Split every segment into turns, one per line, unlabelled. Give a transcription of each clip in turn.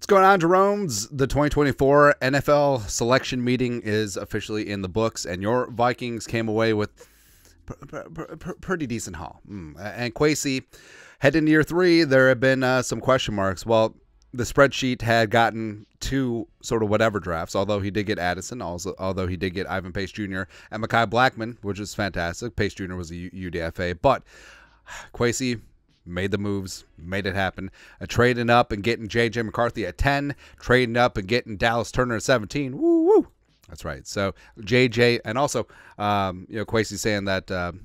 going on, Jerome's? The 2024 NFL selection meeting is officially in the books, and your Vikings came away with pretty decent haul. And Kwesi, heading into year 3, there have been some question marks. Well, the spreadsheet had gotten 2 sort of whatever drafts, although he did get Addison, although he did get Ivan Pace Jr. and Mekhi Blackman, which is fantastic. Pace Jr. was a UDFA, but Kwesi made the moves, made it happen. Trading up and getting J.J. McCarthy at 10, trading up and getting Dallas Turner at 17. Woo woo. That's right. So J.J. and also, Kwesi saying that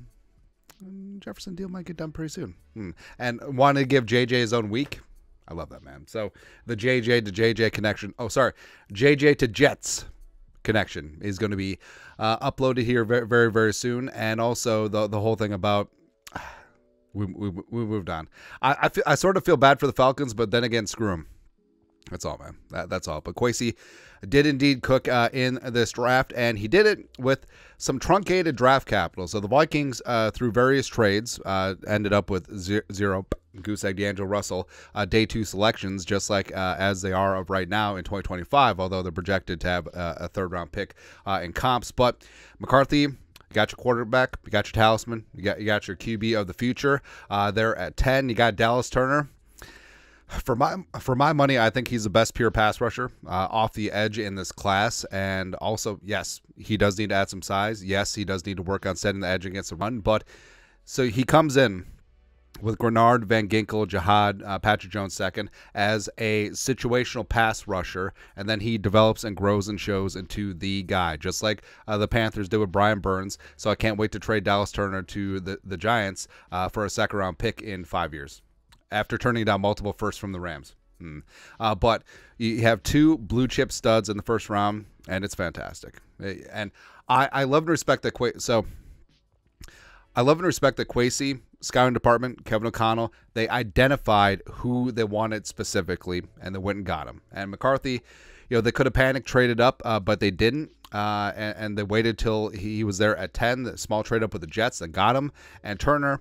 Jefferson deal might get done pretty soon, and wanted to give J.J. his own week. I love that, man. So the J.J. to J.J. connection. Oh, sorry, J.J. to Jets connection is going to be uploaded here very, very, very soon, and also the whole thing about. We moved on. I sort of feel bad for the Falcons, but then again, screw them. That's all, man. That's all. But Kwesi did indeed cook in this draft, and he did it with some truncated draft capital. So the Vikings, through various trades, ended up with zero goose egg D'Angelo Russell day 2 selections, just like as they are of right now in 2025, although they're projected to have a 3rd-round pick in comps. But McCarthy, you got your quarterback, you got your talisman, you got your QB of the future. There at 10, you got Dallas Turner. For my money, I think he's the best pure pass rusher off the edge in this class. And also, yes, he does need to add some size. Yes, he does need to work on setting the edge against the run. But so he comes in with Grenard, Van Ginkel, Jihad, Patrick Jones second as a situational pass rusher, and then he develops and grows and shows into the guy, just like the Panthers did with Brian Burns. So I can't wait to trade Dallas Turner to the Giants for a 2nd-round pick in 5 years, after turning down multiple firsts from the Rams. But you have 2 blue-chip studs in the 1st round, and it's fantastic. And I love and respect that Kwesi, scouting department, Kevin O'Connell, they identified who they wanted specifically, and they went and got him. And McCarthy, they could have panicked, traded up, but they didn't. And they waited till he was there at 10, the small trade up with the Jets, and got him. And Turner,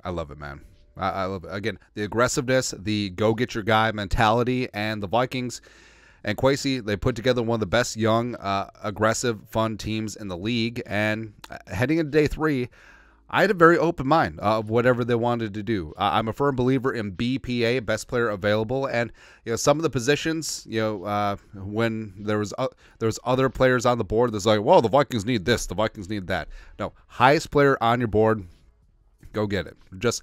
I love it, man. I love it. Again, the aggressiveness, the go-get-your-guy mentality, and the Vikings and Kwesi, they put together one of the best young, aggressive, fun teams in the league. And heading into day 3, I had a very open mind of whatever they wanted to do. I'm a firm believer in BPA, best player available, and some of the positions, when there was other players on the board, there's like, well, the Vikings need this, the Vikings need that. No, highest player on your board, go get it. Just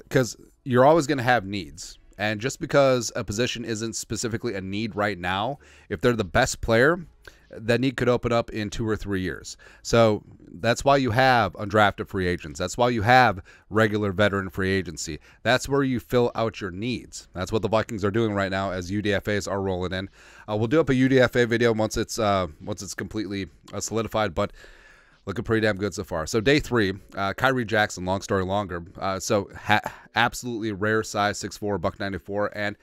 because you're always going to have needs. And just because a position isn't specifically a need right now, if they're the best player, that need could open up in 2 or 3 years. So that's why you have undrafted free agents. That's why you have regular veteran free agency. That's where you fill out your needs. That's what the Vikings are doing right now as UDFAs are rolling in. We'll do up a UDFA video once it's completely solidified, but looking pretty damn good so far. So day 3, Kyrie Jackson, long story longer. Absolutely rare size, 6'4", $194. And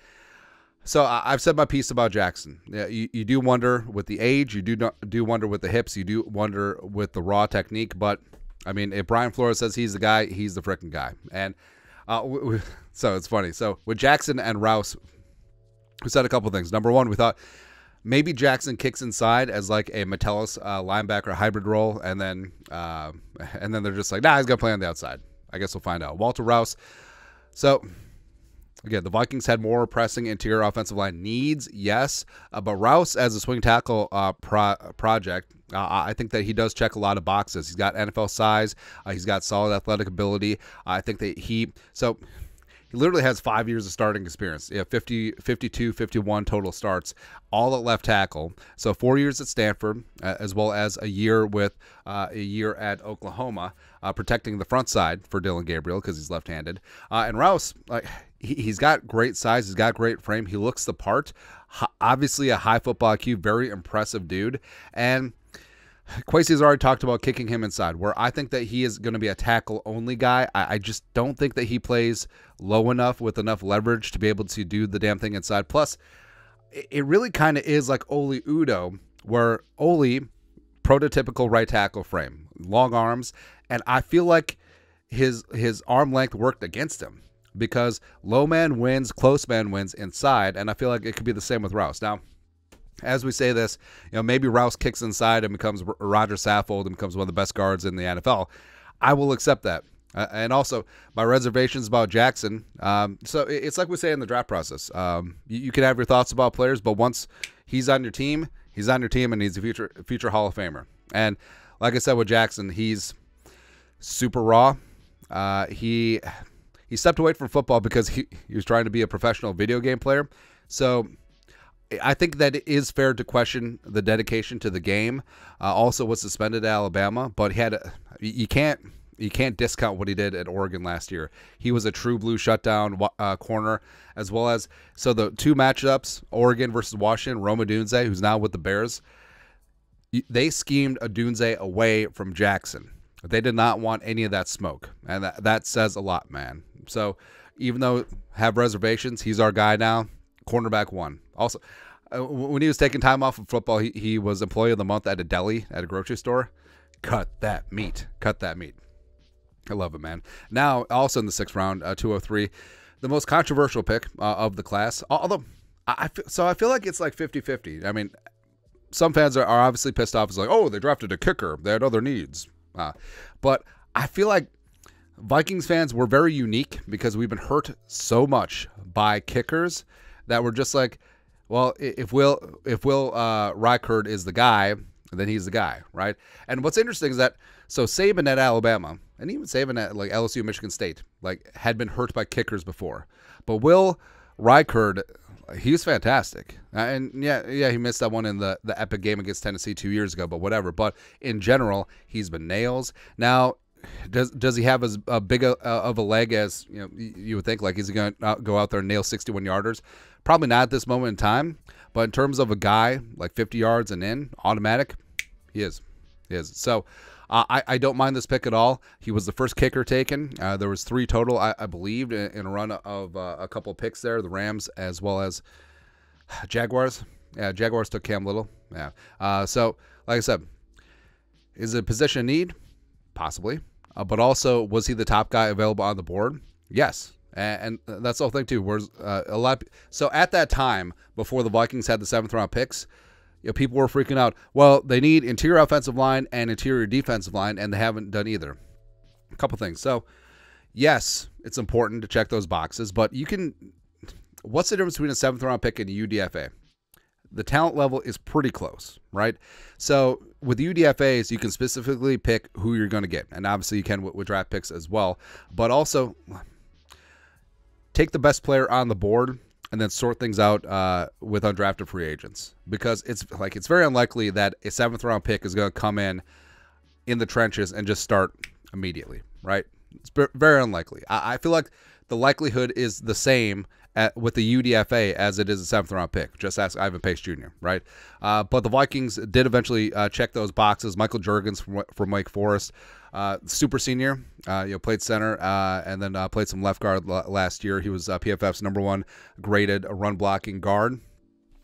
so I've said my piece about Jackson. Yeah, you do wonder with the age, you do wonder with the hips, you do wonder with the raw technique. But I mean, if Brian Flores says he's the guy, he's the freaking guy. And so it's funny. So with Jackson and Rouse, we said a couple things. Number 1, we thought maybe Jackson kicks inside as like a Metellus linebacker hybrid role, and then they're just like, nah, he's gonna play on the outside. I guess we'll find out. Walter Rouse. So again, the Vikings had more pressing interior offensive line needs, yes, but Rouse as a swing tackle project, I think that he does check a lot of boxes. He's got NFL size. He's got solid athletic ability. I think that he literally has 5 years of starting experience. 52, 51 total starts, all at left tackle. So 4 years at Stanford, as well as a year at Oklahoma, protecting the front side for Dylan Gabriel because he's left-handed. And Rouse, he's got great size. He's got great frame. He looks the part. Obviously a high football IQ, very impressive dude. And Kwesi's already talked about kicking him inside, where I think that he is going to be a tackle-only guy. I just don't think that he plays low enough with enough leverage to be able to do the damn thing inside. Plus, it really kind of is like Oli Udoh, where Oli, prototypical right tackle frame, long arms, and I feel like his arm length worked against him. because low man wins, close man wins inside, and I feel like it could be the same with Rouse. Now, as we say this, maybe Rouse kicks inside and becomes Roger Saffold and becomes one of the best guards in the NFL. I will accept that. And also, my reservations about Jackson. So it's like we say in the draft process. You can have your thoughts about players, but once he's on your team, and he's a future Hall of Famer. And like I said with Jackson, he's super raw. He stepped away from football because he was trying to be a professional video game player. So I think that it is fair to question the dedication to the game. Also was suspended at Alabama, but you can't discount what he did at Oregon last year. He was a true blue shutdown corner, as well as the two matchups, Oregon versus Washington, Rome Odunze, who's now with the Bears, they schemed Odunze away from Jackson. They did not want any of that smoke, and that says a lot, man. So even though have reservations, he's our guy now, cornerback one. Also, when he was taking time off of football, he was employee of the month at a deli at a grocery store. Cut that meat. I love it, man. Now, also in the 6th round, 203, the most controversial pick of the class. Although, I feel like it's like 50-50. I mean, some fans are obviously pissed off. It's like, oh, they drafted a kicker. They had other needs. But I feel like Vikings fans were very unique because we've been hurt so much by kickers that we're just like, well, if Will Reichard is the guy, then he's the guy, right? And what's interesting is that Saban at Alabama, and even Saban at like LSU, Michigan State, like had been hurt by kickers before. But Will Reichard, he was fantastic. And yeah, he missed that one in the epic game against Tennessee 2 years ago, but whatever. But in general, he's been nails. Now, does he have as big of a leg as you would think? Like, is he going to go out there and nail 61-yarders? Probably not at this moment in time. But in terms of a guy like 50 yards and in, automatic, he is. So I don't mind this pick at all. He was the first kicker taken. There was 3 total, I believe, in a run of a couple picks there. The Rams as well as Jaguars. Yeah, Jaguars took Cam Little. Yeah. So, like I said, is it a position need? Possibly. But also, was he the top guy available on the board? Yes. And that's the whole thing, too. Whereas, so at that time, before the Vikings had the 7th round picks, people were freaking out. Well, they need interior offensive line and interior defensive line, and they haven't done either. A couple things. So, yes, it's important to check those boxes, but what's the difference between a 7th round pick and a UDFA? The talent level is pretty close, right? So with UDFAs, you can specifically pick who you're going to get, and obviously you can with draft picks as well, but also take the best player on the board and then sort things out with undrafted free agents, because it's very unlikely that a 7th round pick is going to come in the trenches and just start immediately, right? It's very unlikely. I feel like the likelihood is the same with the UDFA as it is a 7th round pick. Just ask Ivan Pace Jr., right? But the Vikings did eventually check those boxes. Michael Juergens from Wake Forest, super senior, played center and then played some left guard last year. He was PFF's #1 graded run blocking guard,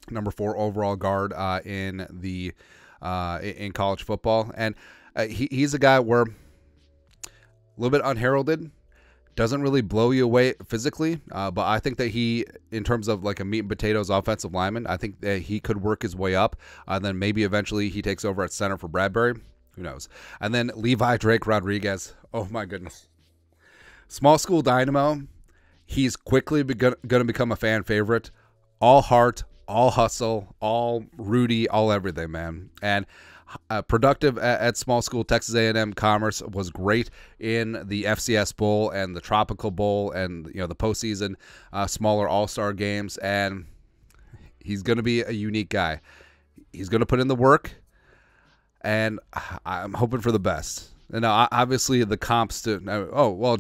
#4 overall guard in college football, and he's a guy where a little bit unheralded. Doesn't really blow you away physically, but I think that he, in terms of like a meat and potatoes offensive lineman, I think that he could work his way up. Then maybe eventually he takes over at center for Bradbury. Who knows? And then Levi Drake Rodriguez. Oh my goodness. Small school dynamo. He's quickly going to become a fan favorite. All heart, all hustle, all Rudy, all everything, man. And productive at small school. Texas A&M Commerce was great in the FCS Bowl and the Tropical Bowl and the postseason smaller all-star games, and he's going to be a unique guy. He's going to put in the work, and I'm hoping for the best. And now, obviously, the comps to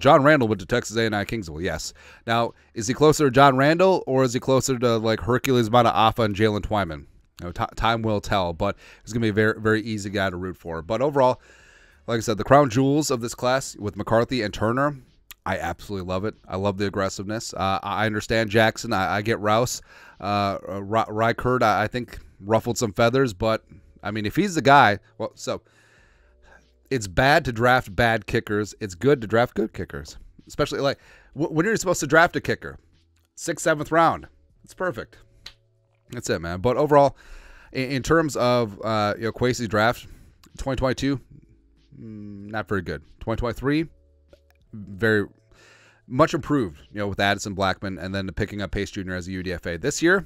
John Randall went to Texas A&M Kingsville. Yes. Now, is he closer to John Randall, or is he closer to like Hercules Mata-Afa and Jalen Twyman? Time will tell, but he's going to be a very, very easy guy to root for. But overall, like I said, the crown jewels of this class with McCarthy and Turner, I absolutely love it. I love the aggressiveness. I understand Jackson. I get Rouse. Reichard, I think, ruffled some feathers. But, I mean, if he's the guy, it's bad to draft bad kickers. It's good to draft good kickers. especially like when you're supposed to draft a kicker, 6th, 7th round. It's perfect. That's it, man. But overall, in terms of Kwesi's draft, 2022, not very good. 2023, very much improved, with Addison Blackman and then picking up Pace Jr. as a UDFA. This year,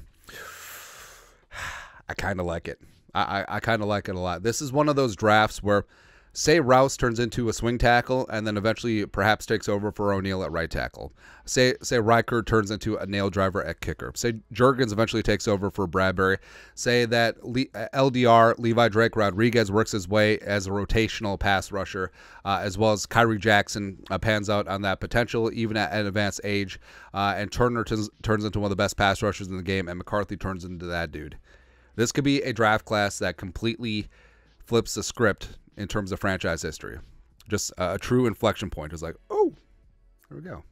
I kind of like it. I kind of like it a lot. This is one of those drafts where, say Rouse turns into a swing tackle and then eventually perhaps takes over for O'Neal at right tackle. Say Riker turns into a nail driver at kicker. Say Juergens eventually takes over for Bradbury. Say that LDR, Levi Drake Rodriguez, works his way as a rotational pass rusher, as well as Kyrie Jackson pans out on that potential even at an advanced age, and Turner turns into one of the best pass rushers in the game, and McCarthy turns into that dude. This could be a draft class that completely flips the script in terms of franchise history. Just a true inflection point. It's like, oh, there we go.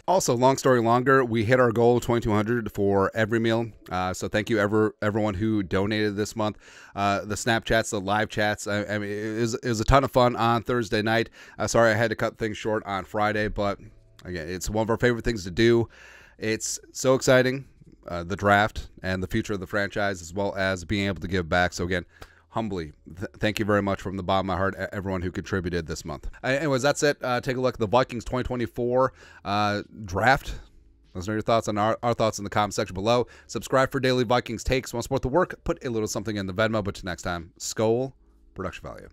Also, long story longer, we hit our goal of 2,200 for every meal. So thank you everyone who donated this month. The Snapchats, the live chats. I mean, it was a ton of fun on Thursday night. Sorry I had to cut things short on Friday, but again, it's one of our favorite things to do. It's so exciting. The draft and the future of the franchise, as well as being able to give back. So again, humbly, thank you very much from the bottom of my heart, everyone who contributed this month. Anyways, that's it. Take a look at the Vikings 2024 draft. Those are your thoughts on our thoughts in the comment section below. Subscribe for daily Vikings takes. Want to support the work? Put a little something in the Venmo. But till next time, Skol, production value.